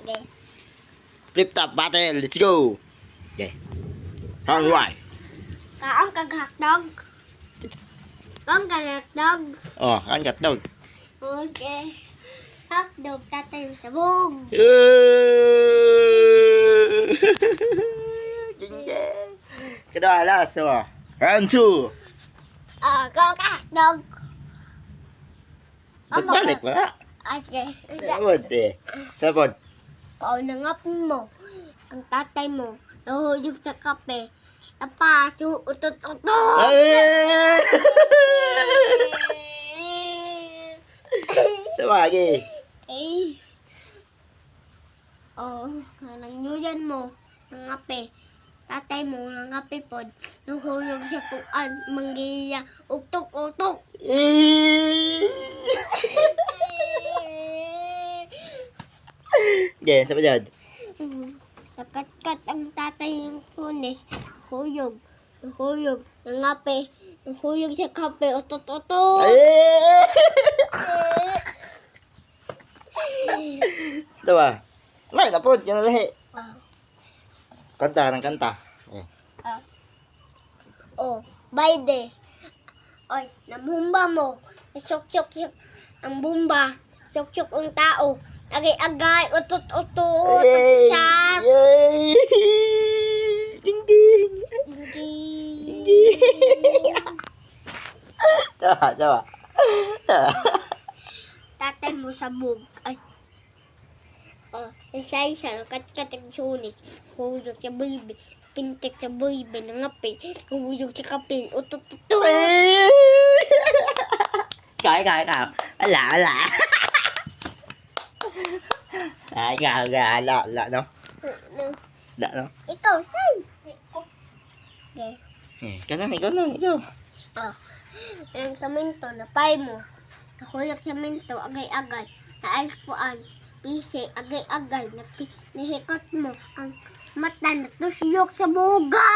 Okay. Flip top battle. Let's go. Okay. Round one. Kaong kag-hotdog. Kaong kag-hotdog. Oh, kan hotdog. Okay. Hotdog, tatay mo sabog. Jinjeng. Kedua last semua. Round two. Kaong kag-hotdog. Berbalik pula. Okay. Sabot eh. Sabot. Paunangapin mo. Ang tatay mo. Nahuyog sa kape. Tapaso, utot-utot. Sama lagi. Eh. Nangyuyan mo. Nangape. Tatay mo, nangape po. Nahuyog sa kuan. Manggiya. Uktok-utok. Okay, siapa dyan? Nakat-kat ang tatay ng punis. Huyog. Huyog. Nangape. Huyog sa kape. Utot-utot. Ito ba? May napod, yan na lahi. Ah. Kanta ng kanta. Bayde. Oy, nabumba mo. Syok-syok ang bumba. Syok-syok ang tao. Agay-agay, utot-utot, siyap. Yay! Ding ding. Coba. Tatay mo sabog. Ay. Isa-isa, kat-kat ang sunis. Huyog sa baby. Pintik sa baby, nangapi. Huyog sa kapin, utot-utot. Cái. Lạ. Gà, lạ đâu. Lạ đâu. Ikaw, say. Okay. Cái này. Ang saminto, napay mo. Nahulog sa minto, agay-agay. Naalpuan, pisi, agay-agay. Nahikot mo ang mata na tusyok sa buga.